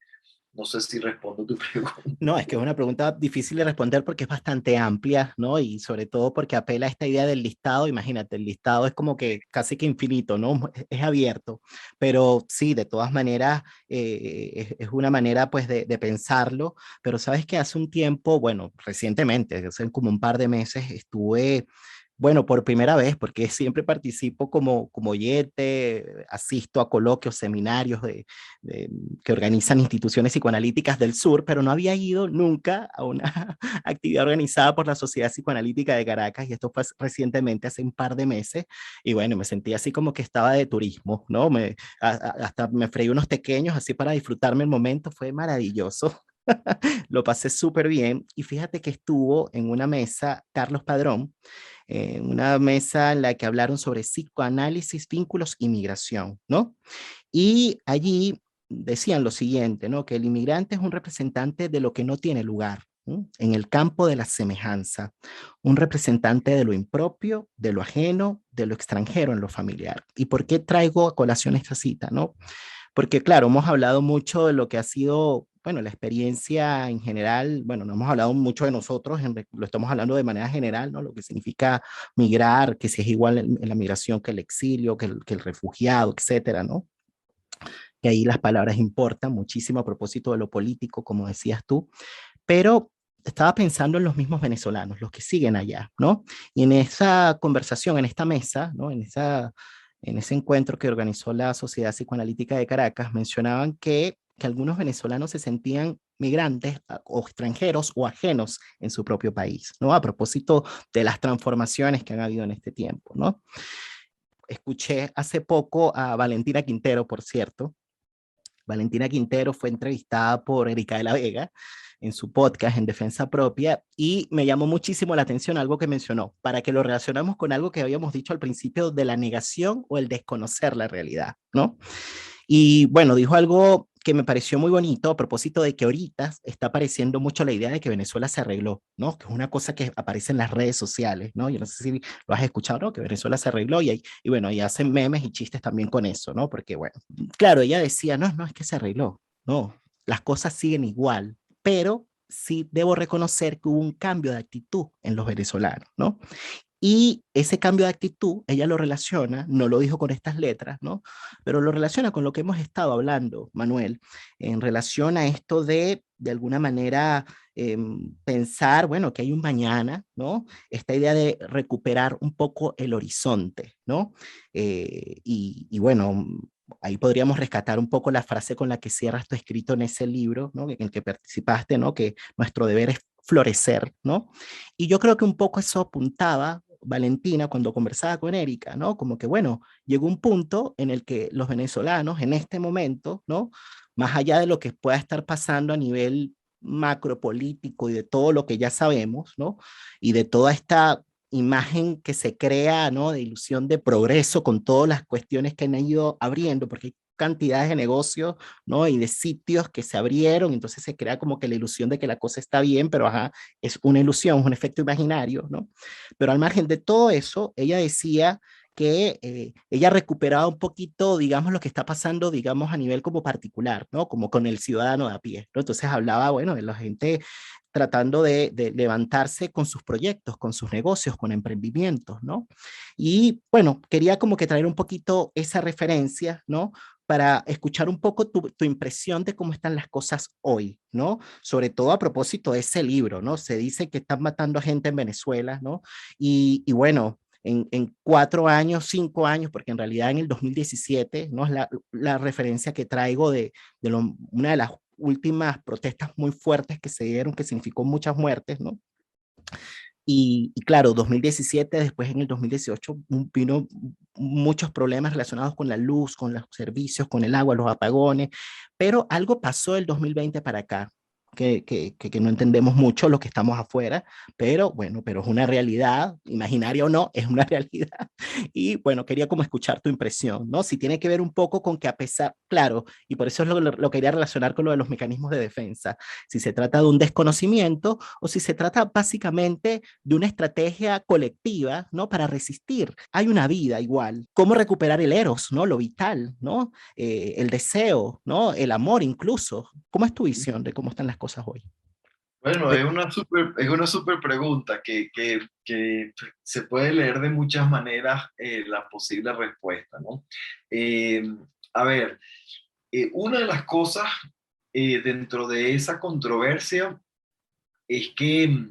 B: No sé si respondo tu pregunta.
A: No, es que es una pregunta difícil de responder porque es bastante amplia, ¿no? Y sobre todo porque apela a esta idea del listado. Imagínate, el listado es como que casi que infinito, ¿no? Es abierto. Pero sí, de todas maneras, es una manera pues de pensarlo. Pero sabes que hace un tiempo, bueno, recientemente, hace como un par de meses, estuve bueno, por primera vez, porque siempre participo como oyente, asisto a coloquios, seminarios de- que organizan instituciones psicoanalíticas del sur, pero no había ido nunca a una actividad organizada por la Sociedad Psicoanalítica de Caracas, y esto fue recientemente, hace un par de meses, y bueno, me sentí así como que estaba de turismo, ¿no? Hasta me freí unos pequeños así para disfrutarme el momento, fue maravilloso. Lo pasé súper bien y fíjate que estuvo en una mesa Carlos Padrón, una mesa en la que hablaron sobre psicoanálisis, vínculos y migración, ¿no? Y allí decían lo siguiente, ¿no? Que el inmigrante es un representante de lo que no tiene lugar, ¿no? En el campo de la semejanza, un representante de lo impropio, de lo ajeno, de lo extranjero en lo familiar. ¿Y por qué traigo a colación esta cita, no? Porque claro, hemos hablado mucho de lo que ha sido, bueno, la experiencia en general, bueno, no hemos hablado mucho de nosotros, lo estamos hablando de manera general, ¿no? Lo que significa migrar, que si es igual en la migración que el exilio, que el refugiado, etcétera, ¿no? Que ahí las palabras importan muchísimo a propósito de lo político, como decías tú, pero estaba pensando en los mismos venezolanos, los que siguen allá, ¿no? Y en esa conversación, en esta mesa, ¿no? En ese encuentro que organizó la Sociedad Psicoanalítica de Caracas, mencionaban que algunos venezolanos se sentían migrantes o extranjeros o ajenos en su propio país, ¿no? A propósito de las transformaciones que han habido en este tiempo, ¿no? Escuché hace poco a Valentina Quintero, por cierto. Valentina Quintero fue entrevistada por Erika de la Vega en su podcast en Defensa Propia y me llamó muchísimo la atención algo que mencionó, para que lo relacionamos con algo que habíamos dicho al principio de la negación o el desconocer la realidad, ¿no? Y bueno, dijo algo que me pareció muy bonito a propósito de que ahorita está apareciendo mucho la idea de que Venezuela se arregló, ¿no? Que es una cosa que aparece en las redes sociales, ¿no? Yo no sé si lo has escuchado, ¿no? Que Venezuela se arregló y bueno, y hacen memes y chistes también con eso, ¿no? Porque bueno, claro, ella decía, no, no es que se arregló, no, las cosas siguen igual, pero sí debo reconocer que hubo un cambio de actitud en los venezolanos, ¿no? Y ese cambio de actitud, ella lo relaciona, no lo dijo con estas letras, ¿no? Pero lo relaciona con lo que hemos estado hablando, Manuel, en relación a esto de alguna manera, pensar, bueno, que hay un mañana, ¿no? Esta idea de recuperar un poco el horizonte, ¿no? Y bueno, ahí podríamos rescatar un poco la frase con la que cierras tu escrito en ese libro, ¿no? En el que participaste, ¿no? Que nuestro deber es florecer, ¿no? Y yo creo que un poco eso apuntaba Valentina cuando conversaba con Erika, ¿no? Como que, bueno, llegó un punto en el que los venezolanos en este momento, ¿no? Más allá de lo que pueda estar pasando a nivel macropolítico y de todo lo que ya sabemos, ¿no? Y de toda esta imagen que se crea, ¿no? De ilusión de progreso con todas las cuestiones que han ido abriendo, porque hay cantidades de negocios, ¿no? Y de sitios que se abrieron, entonces se crea como que la ilusión de que la cosa está bien, pero ajá, es una ilusión, es un efecto imaginario, ¿no? Pero al margen de todo eso, ella decía que ella recuperaba un poquito, digamos, lo que está pasando, digamos, a nivel como particular, ¿no? Como con el ciudadano de a pie, ¿no? Entonces hablaba, bueno, de la gente tratando de levantarse con sus proyectos, con sus negocios, con emprendimientos, ¿no? Y bueno, quería como que traer un poquito esa referencia, ¿no? Para escuchar un poco tu impresión de cómo están las cosas hoy, ¿no? Sobre todo a propósito de ese libro, ¿no? Se dice que están matando a gente en Venezuela, ¿no? Y bueno, en 4 años, 5 años, porque en realidad en el 2017, ¿no? Es la referencia que traigo una de las últimas protestas muy fuertes que se dieron, que significó muchas muertes, ¿no? Y claro, 2017, después en el 2018 vino muchos problemas relacionados con la luz, con los servicios, con el agua, los apagones, pero algo pasó el 2020 para acá, que no entendemos mucho los que estamos afuera, pero bueno, pero es una realidad, imaginaria o no, es una realidad. Y bueno, quería como escuchar tu impresión, ¿no? Si tiene que ver un poco con que a pesar, claro, y por eso es lo quería relacionar con lo de los mecanismos de defensa, si se trata de un desconocimiento o si se trata básicamente de una estrategia colectiva, ¿no? Para resistir. Hay una vida igual. ¿Cómo recuperar el eros, ¿no? Lo vital, ¿no? El deseo, ¿no? El amor incluso. ¿Cómo es tu visión de cómo están las cosas hoy?
B: Bueno,
A: De-
B: es una super pregunta que se puede leer de muchas maneras la posible respuesta, ¿no? Eh, a ver, una de las cosas dentro de esa controversia es que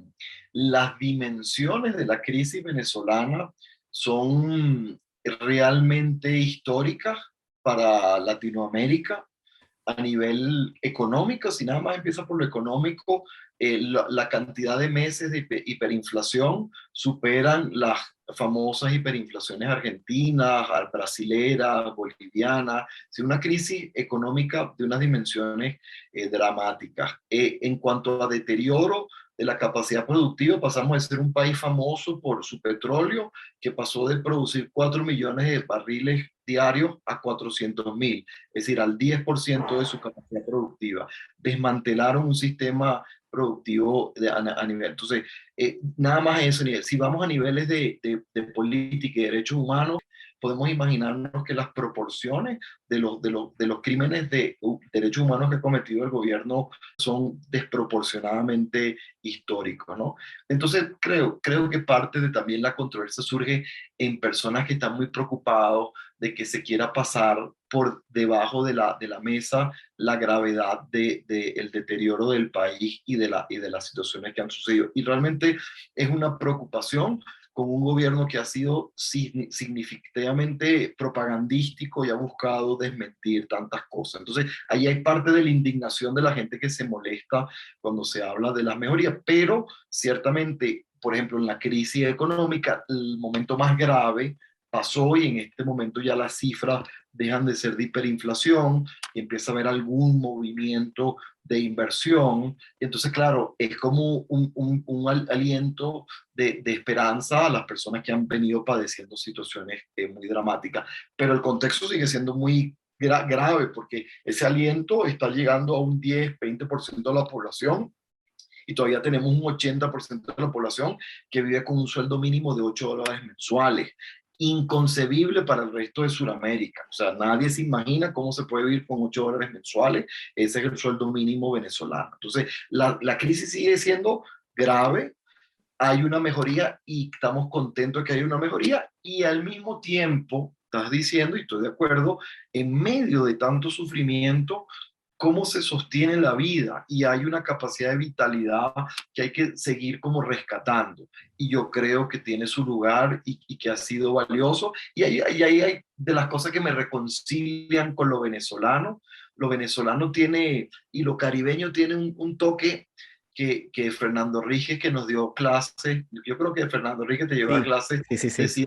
B: las dimensiones de la crisis venezolana son realmente históricas para Latinoamérica a nivel económico. Si nada más empieza por lo económico, la cantidad de meses de hiperinflación superan las famosas hiperinflaciones argentinas, brasileras, bolivianas. Es una crisis económica de unas dimensiones dramáticas. En cuanto a deterioro de la capacidad productiva, pasamos de ser un país famoso por su petróleo, que pasó de producir 4 millones de barriles diarios a 400.000, es decir, al 10% de su capacidad productiva. Desmantelaron un sistema productivo a nivel. Entonces, nada más eso. Si vamos a niveles de política y derechos humanos, podemos imaginarnos que las proporciones de los crímenes de derechos humanos que ha cometido el gobierno son desproporcionadamente históricos, ¿no? Entonces, creo que parte de también la controversia surge en personas que están muy preocupados de que se quiera pasar por debajo de la mesa la gravedad el deterioro del país y de las situaciones que han sucedido. Y realmente es una preocupación con un gobierno que ha sido significativamente propagandístico y ha buscado desmentir tantas cosas. Entonces, ahí hay parte de la indignación de la gente que se molesta cuando se habla de las mejorías, pero ciertamente, por ejemplo, en la crisis económica, el momento más grave pasó y en este momento ya las cifras dejan de ser de hiperinflación y empieza a haber algún movimiento de inversión. Y entonces, claro, es como un aliento de esperanza a las personas que han venido padeciendo situaciones muy dramáticas. Pero el contexto sigue siendo muy grave, porque ese aliento está llegando a un 10-20% de la población y todavía tenemos un 80% de la población que vive con un sueldo mínimo de $8 mensuales. Inconcebible para el resto de Sudamérica. O sea, nadie se imagina cómo se puede vivir con $8 mensuales. Ese es el sueldo mínimo venezolano. Entonces, la crisis sigue siendo grave. Hay una mejoría y estamos contentos de que haya una mejoría y al mismo tiempo, estás diciendo, y estoy de acuerdo, en medio de tanto sufrimiento, cómo se sostiene la vida y hay una capacidad de vitalidad que hay que seguir como rescatando. Y yo creo que tiene su lugar y que ha sido valioso. Y ahí hay de las cosas que me reconcilian con lo venezolano. Lo venezolano tiene, y lo caribeño tiene un toque que Fernando Ríquez, que nos dio clase, yo creo que Fernando Ríquez te llevó a
A: Sí,
B: clase,
A: sí, sí, sí.
B: decía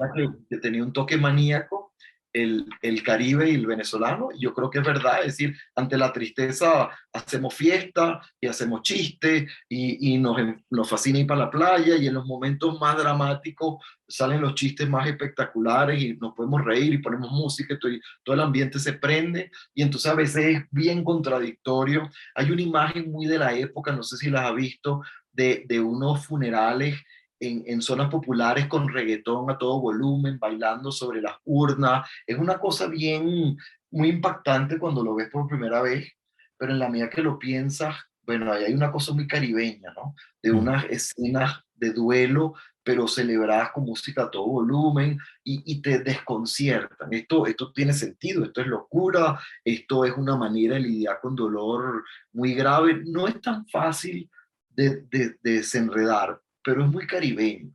B: que tenía un toque maníaco el Caribe y el venezolano. Yo creo que es verdad, es decir, ante la tristeza hacemos fiesta y hacemos chistes y nos fascina ir para la playa y en los momentos más dramáticos salen los chistes más espectaculares y nos podemos reír y ponemos música y todo el ambiente se prende y entonces a veces es bien contradictorio. Hay una imagen muy de la época, no sé si las ha visto, de unos funerales en zonas populares con reggaetón a todo volumen, bailando sobre las urnas. Es una cosa bien, muy impactante cuando lo ves por primera vez, pero en la medida que lo piensas, bueno, ahí hay una cosa muy caribeña, ¿no? De
A: Mm.
B: unas escenas de duelo, pero celebradas con música a todo volumen y te desconciertan. Esto tiene sentido, esto es locura, esto es una manera de lidiar con dolor muy grave. No es tan fácil de desenredar, pero es muy caribeño.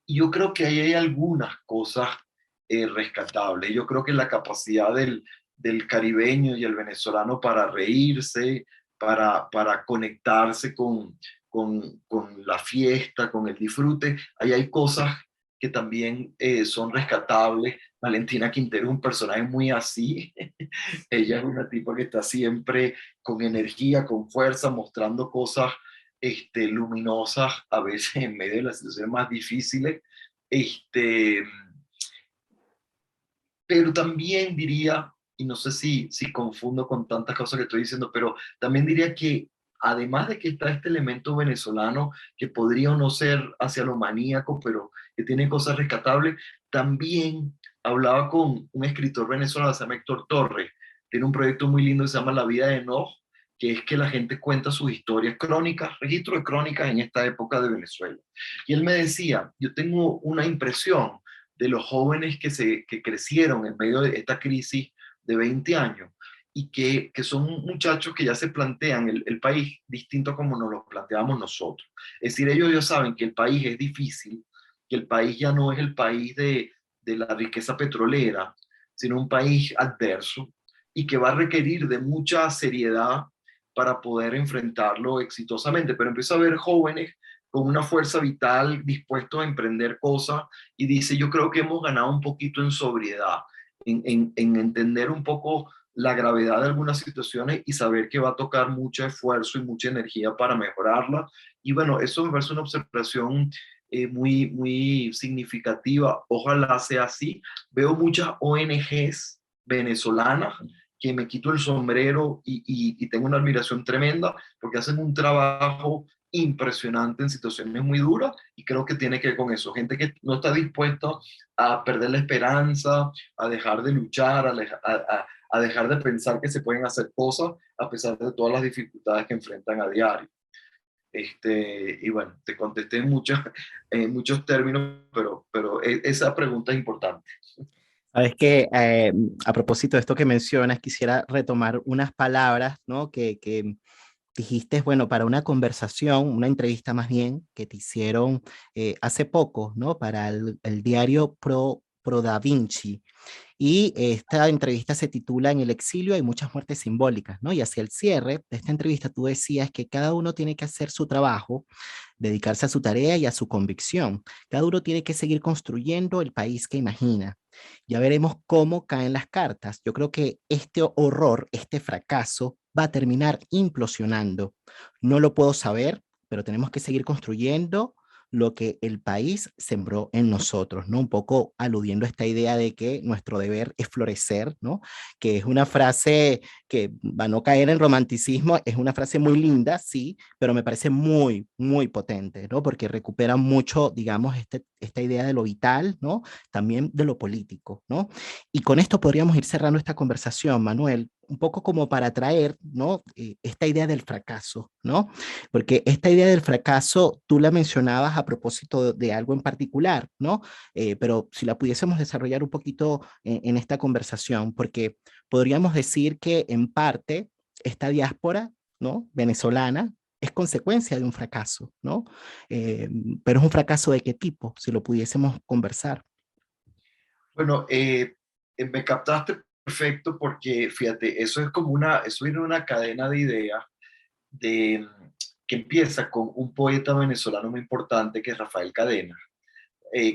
B: Y yo creo que ahí hay algunas cosas rescatables. Yo creo que la capacidad del caribeño y el venezolano para reírse, para conectarse con la fiesta, con el disfrute, ahí hay cosas que también son rescatables. Valentina Quintero es un personaje muy así. Ella es una tipa que está siempre con energía, con fuerza, mostrando cosas luminosas, a veces en medio de las situaciones más difíciles. Este, pero también diría, y no sé si confundo con tantas cosas que estoy diciendo, pero también diría que además de que está este elemento venezolano que podría o no ser hacia lo maníaco, pero que tiene cosas rescatables, también hablaba con un escritor venezolano, se llama Héctor Torres, tiene un proyecto muy lindo que se llama La vida de Enoch, que es que la gente cuenta sus historias crónicas, registro de crónicas en esta época de Venezuela. Y él me decía, yo tengo una impresión de los jóvenes que crecieron en medio de esta crisis de 20 años y que son muchachos que ya se plantean el país distinto como nos lo planteamos nosotros. Es decir, ellos ya saben que el país es difícil, que el país ya no es el país de la riqueza petrolera, sino un país adverso y que va a requerir de mucha seriedad para poder enfrentarlo exitosamente. Pero empiezo a ver jóvenes con una fuerza vital dispuestos a emprender cosas y dice, yo creo que hemos ganado un poquito en sobriedad, en entender un poco la gravedad de algunas situaciones y saber que va a tocar mucho esfuerzo y mucha energía para mejorarla. Y bueno, eso me parece una observación muy significativa. Ojalá sea así. Veo muchas ONGs venezolanas que me quito el sombrero y tengo una admiración tremenda porque hacen un trabajo impresionante en situaciones muy duras y creo que tiene que ver con eso, gente que no está dispuesta a perder la esperanza, a dejar de luchar, a dejar de pensar que se pueden hacer cosas a pesar de todas las dificultades que enfrentan a diario. Y bueno, te contesté en muchos términos, pero esa pregunta es importante.
A: Sabes que a propósito de esto que mencionas, quisiera retomar unas palabras, ¿no? Que dijiste, bueno, para una conversación, una entrevista más bien, que te hicieron hace poco, ¿no? Para el diario Pro Da Vinci. Y esta entrevista se titula En el exilio hay muchas muertes simbólicas, ¿no? Y hacia el cierre de esta entrevista tú decías que cada uno tiene que hacer su trabajo, dedicarse a su tarea y a su convicción. Cada uno tiene que seguir construyendo el país que imagina. Ya veremos cómo caen las cartas. Yo creo que este horror, este fracaso, va a terminar implosionando. No lo puedo saber, pero tenemos que seguir construyendo lo que el país sembró en nosotros, ¿no? Un poco aludiendo a esta idea de que nuestro deber es florecer, ¿no? Que es una frase que, va a no caer en romanticismo, es una frase muy linda, sí, pero me parece muy, muy potente, ¿no? Porque recupera mucho, digamos, esta idea de lo vital, ¿no? También de lo político, ¿no? Y con esto podríamos ir cerrando esta conversación, Manuel, un poco como para traer, ¿no? Esta idea del fracaso, ¿no? Porque esta idea del fracaso tú la mencionabas a propósito de algo en particular, ¿no? Pero si la pudiésemos desarrollar un poquito en esta conversación, porque podríamos decir que en parte esta diáspora, ¿no? Venezolana es consecuencia de un fracaso, ¿no? Eh, pero es un fracaso de qué tipo, si lo pudiésemos conversar.
B: Bueno, me captaste perfecto porque, fíjate, eso es como eso viene de una cadena de ideas de, que empieza con un poeta venezolano muy importante que es Rafael Cadena.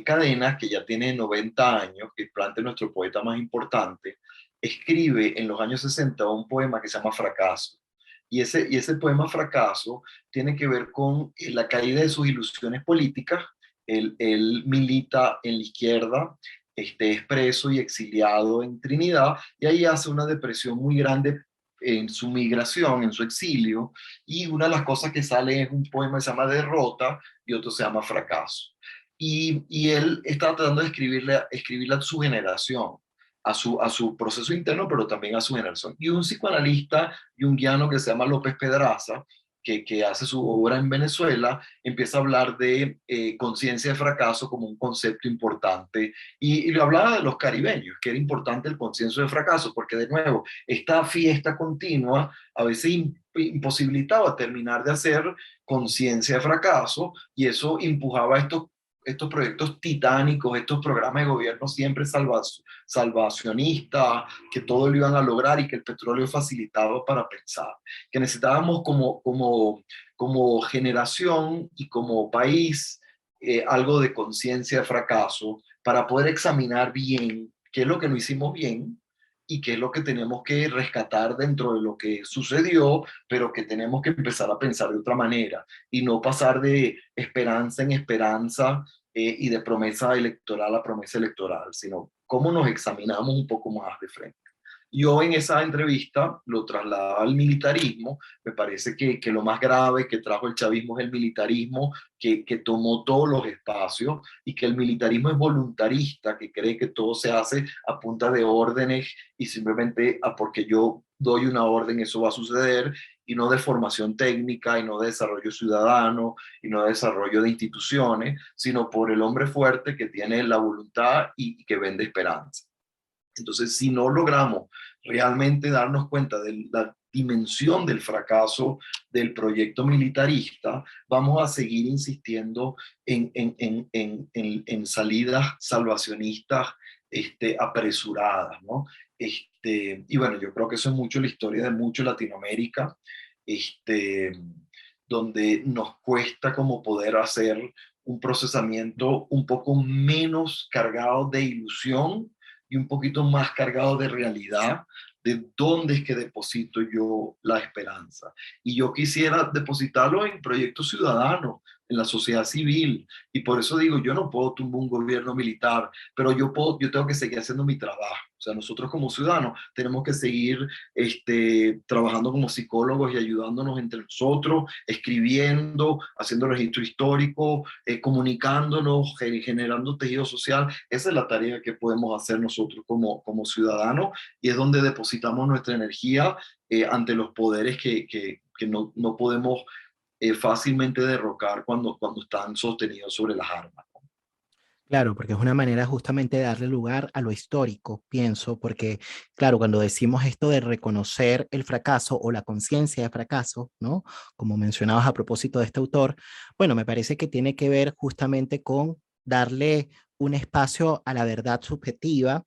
B: Cadenas, que ya tiene 90 años, que es probablemente nuestro poeta más importante, escribe en los años 60 un poema que se llama Fracaso. Y ese poema Fracaso tiene que ver con la caída de sus ilusiones políticas. Él milita en la izquierda, es preso y exiliado en Trinidad, y ahí hace una depresión muy grande en su migración, en su exilio, y una de las cosas que sale es un poema que se llama Derrota y otro se llama Fracaso. Y él está tratando de escribirle a su generación, a su proceso interno, pero también a su generación. Y un psicoanalista junguiano que se llama López Pedraza, que hace su obra en Venezuela, empieza a hablar de conciencia de fracaso como un concepto importante. Y le hablaba de los caribeños, que era importante el consenso de fracaso, porque de nuevo, esta fiesta continua a veces imposibilitaba terminar de hacer conciencia de fracaso, y eso empujaba estos proyectos titánicos, estos programas de gobierno siempre salvacionistas, que todo lo iban a lograr y que el petróleo facilitaba para pensar. Que necesitábamos como generación y como país algo de conciencia de fracaso para poder examinar bien qué es lo que no hicimos bien y qué es lo que tenemos que rescatar dentro de lo que sucedió, pero que tenemos que empezar a pensar de otra manera y no pasar de esperanza en esperanza y de promesa electoral a promesa electoral, sino cómo nos examinamos un poco más de frente. Yo en esa entrevista lo trasladaba al militarismo. Me parece que lo más grave que trajo el chavismo es el militarismo, que tomó todos los espacios, y que el militarismo es voluntarista, que cree que todo se hace a punta de órdenes y simplemente porque yo doy una orden eso va a suceder, y no de formación técnica, y no de desarrollo ciudadano, y no de desarrollo de instituciones, sino por el hombre fuerte que tiene la voluntad y que vende esperanza. Entonces, si no logramos realmente darnos cuenta de la dimensión del fracaso del proyecto militarista, vamos a seguir insistiendo en salidas salvacionistas apresuradas, ¿no? Y bueno, yo creo que eso es mucho la historia de mucho Latinoamérica, este, donde nos cuesta como poder hacer un procesamiento un poco menos cargado de ilusión y un poquito más cargado de realidad, de dónde es que deposito yo la esperanza. Y yo quisiera depositarlo en proyectos ciudadanos, en la sociedad civil. Y por eso digo, yo no puedo tumbar un gobierno militar, pero yo tengo que seguir haciendo mi trabajo. O sea, nosotros como ciudadanos tenemos que seguir trabajando como psicólogos y ayudándonos entre nosotros, escribiendo, haciendo registro histórico, comunicándonos, generando tejido social. Esa es la tarea que podemos hacer nosotros como ciudadanos, y es donde depositamos nuestra energía ante los poderes que no podemos fácilmente derrocar cuando están sostenidos sobre las armas.
A: Claro, porque es una manera justamente de darle lugar a lo histórico, pienso, porque, claro, cuando decimos esto de reconocer el fracaso o la conciencia de fracaso, ¿no? Como mencionabas a propósito de este autor, bueno, me parece que tiene que ver justamente con darle un espacio a la verdad subjetiva,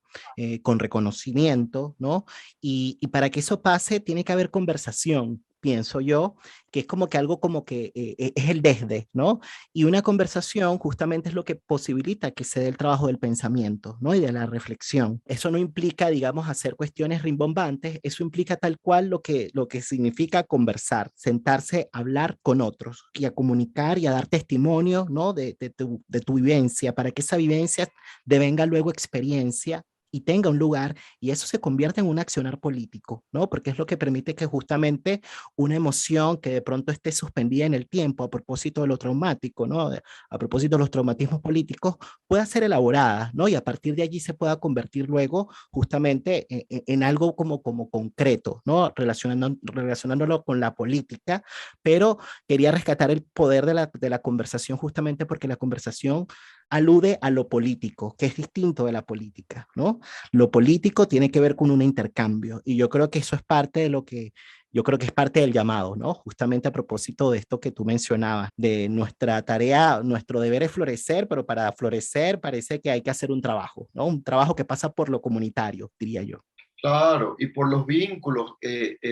A: con reconocimiento, ¿no? Y para que eso pase, tiene que haber conversación, pienso yo, que es como que algo como que es el desde, ¿no? Y una conversación justamente es lo que posibilita que se dé el trabajo del pensamiento, ¿no? Y de la reflexión. Eso no implica, digamos, hacer cuestiones rimbombantes, eso implica tal cual lo que significa conversar, sentarse a hablar con otros y a comunicar y a dar testimonio, ¿no? De tu vivencia, para que esa vivencia devenga luego experiencia y tenga un lugar, y eso se convierte en un accionar político, ¿no? Porque es lo que permite que justamente una emoción que de pronto esté suspendida en el tiempo a propósito de lo traumático, ¿no? A propósito de los traumatismos políticos, pueda ser elaborada, ¿no? Y a partir de allí se pueda convertir luego justamente en algo como concreto, ¿no? Relacionándolo con la política, pero quería rescatar el poder de la conversación justamente porque la conversación alude a lo político, que es distinto de la política, ¿no? Lo político tiene que ver con un intercambio y yo creo que eso es parte de lo que yo creo que es parte del llamado, ¿no? Justamente a propósito de esto que tú mencionabas, de nuestra tarea, nuestro deber es florecer, pero para florecer parece que hay que hacer un trabajo, ¿no? Un trabajo que pasa por lo comunitario, diría yo.
B: Claro, y por los vínculos,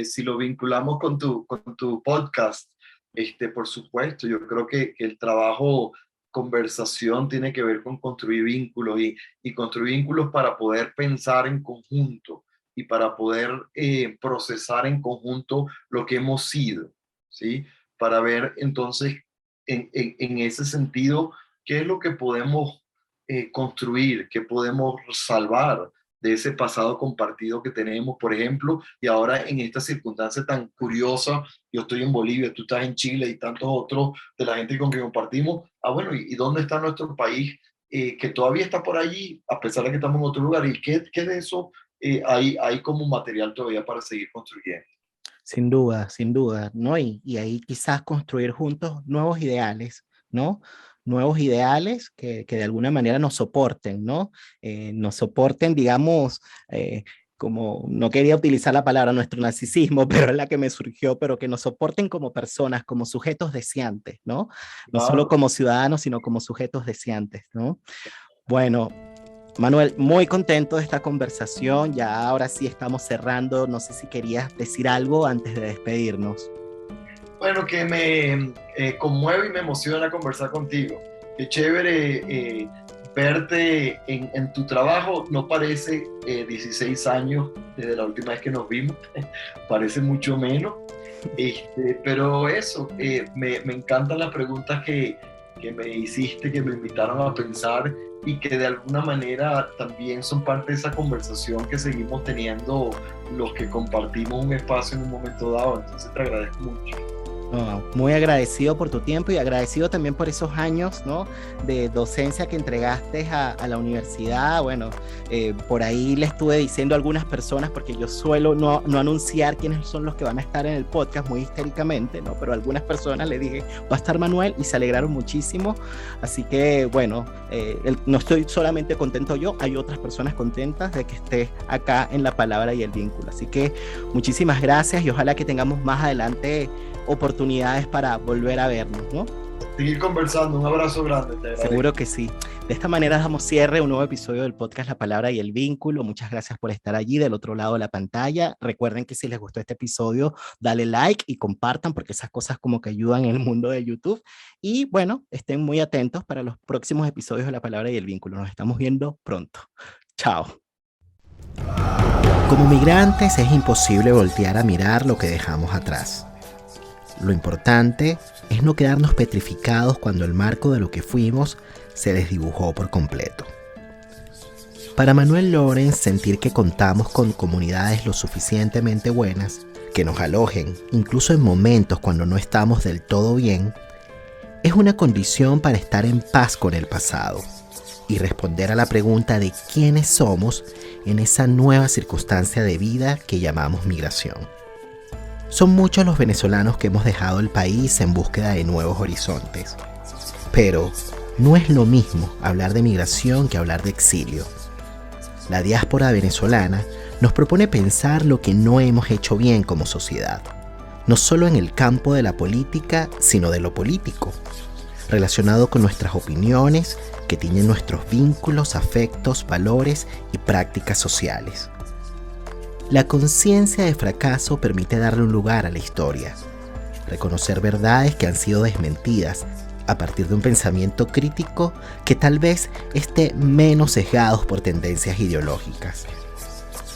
B: si lo vinculamos con tu podcast, por supuesto, yo creo que el trabajo conversación tiene que ver con construir vínculos y construir vínculos para poder pensar en conjunto y para poder procesar en conjunto lo que hemos sido, ¿sí? Para ver entonces en ese sentido qué es lo que podemos construir, qué podemos salvar de ese pasado compartido que tenemos, por ejemplo, y ahora en esta circunstancia tan curiosa, yo estoy en Bolivia, tú estás en Chile y tantos otros de la gente con que compartimos, bueno, ¿y dónde está nuestro país que todavía está por allí, a pesar de que estamos en otro lugar? ¿Y qué de eso hay como material todavía para seguir construyendo?
A: Sin duda, ¿no? Y ahí quizás construir juntos nuevos ideales, ¿no? Nuevos ideales que de alguna manera nos soporten, ¿no? Nos soporten, digamos, como, no quería utilizar la palabra nuestro narcisismo, pero es la que me surgió, pero que nos soporten como personas, como sujetos deseantes, ¿no? No solo
B: Claro.
A: como ciudadanos, sino como sujetos deseantes, ¿no? Bueno, Manuel, muy contento de esta conversación. Ya ahora sí estamos cerrando. No sé si querías decir algo antes de despedirnos.
B: Bueno, que me conmueve y me emociona conversar contigo. Qué chévere verte en tu trabajo. No parece 16 años desde la última vez que nos vimos, parece mucho menos. Pero eso, me encantan las preguntas que me hiciste, que me invitaron a pensar y que de alguna manera también son parte de esa conversación que seguimos teniendo los que compartimos un espacio en un momento dado. Entonces te agradezco mucho.
A: No, muy agradecido por tu tiempo y agradecido también por esos años, ¿no? De docencia que entregaste a la universidad. Bueno, por ahí le estuve diciendo a algunas personas, porque yo suelo no anunciar quiénes son los que van a estar en el podcast muy histéricamente, ¿no? Pero a algunas personas le dije, va a estar Manuel, y se alegraron muchísimo. Así que, bueno, no estoy solamente contento yo, hay otras personas contentas de que esté acá en La Palabra y el Vínculo. Así que muchísimas gracias y ojalá que tengamos más adelante oportunidades para volver a vernos, ¿no?
B: Seguir conversando, un abrazo grande. Te
A: Seguro que sí. De esta manera damos cierre a un nuevo episodio del podcast La Palabra y el Vínculo. Muchas gracias por estar allí del otro lado de la pantalla. Recuerden que si les gustó este episodio, dale like y compartan, porque esas cosas como que ayudan en el mundo de YouTube. Y bueno, estén muy atentos para los próximos episodios de La Palabra y el Vínculo. Nos estamos viendo pronto. Chao. Como migrantes es imposible voltear a mirar lo que dejamos atrás. Lo importante es no quedarnos petrificados cuando el marco de lo que fuimos se desdibujó por completo. Para Manuel Lorenz, sentir que contamos con comunidades lo suficientemente buenas, que nos alojen, incluso en momentos cuando no estamos del todo bien, es una condición para estar en paz con el pasado y responder a la pregunta de quiénes somos en esa nueva circunstancia de vida que llamamos migración. Son muchos los venezolanos que hemos dejado el país en búsqueda de nuevos horizontes. Pero no es lo mismo hablar de migración que hablar de exilio. La diáspora venezolana nos propone pensar lo que no hemos hecho bien como sociedad, no solo en el campo de la política, sino de lo político, relacionado con nuestras opiniones que tienen nuestros vínculos, afectos, valores y prácticas sociales. La conciencia de fracaso permite darle un lugar a la historia, reconocer verdades que han sido desmentidas a partir de un pensamiento crítico que tal vez esté menos sesgados por tendencias ideológicas.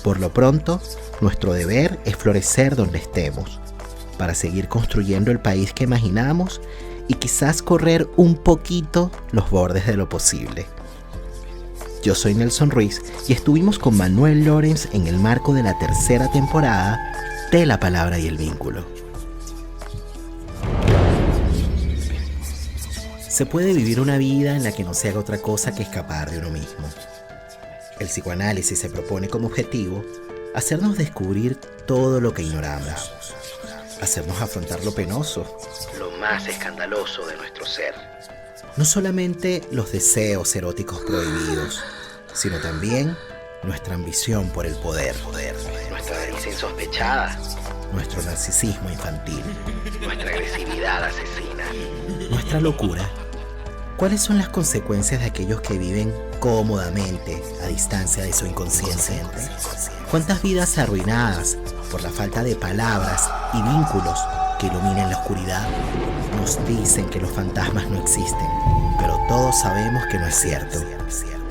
A: Por lo pronto, nuestro deber es florecer donde estemos, para seguir construyendo el país que imaginamos y quizás correr un poquito los bordes de lo posible. Yo soy Nelson Ruiz y estuvimos con Manuel Lorenz en el marco de la tercera temporada de La Palabra y el Vínculo. Se puede vivir una vida en la que no se haga otra cosa que escapar de uno mismo. El psicoanálisis se propone como objetivo hacernos descubrir todo lo que ignoramos, hacernos afrontar lo penoso, lo más escandaloso de nuestro ser. No solamente los deseos eróticos prohibidos, sino también nuestra ambición por el poder, nuestra avaricia insospechada, nuestro narcisismo infantil, nuestra agresividad asesina, nuestra locura. ¿Cuáles son las consecuencias de aquellos que viven cómodamente a distancia de su inconsciente? ¿Cuántas vidas arruinadas por la falta de palabras y vínculos que iluminen la oscuridad? Nos dicen que los fantasmas no existen, pero todos sabemos que no es cierto.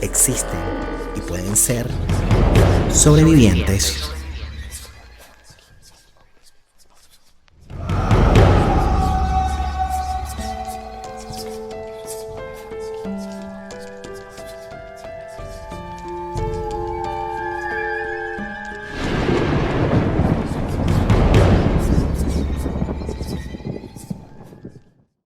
A: Existen y pueden ser sobrevivientes.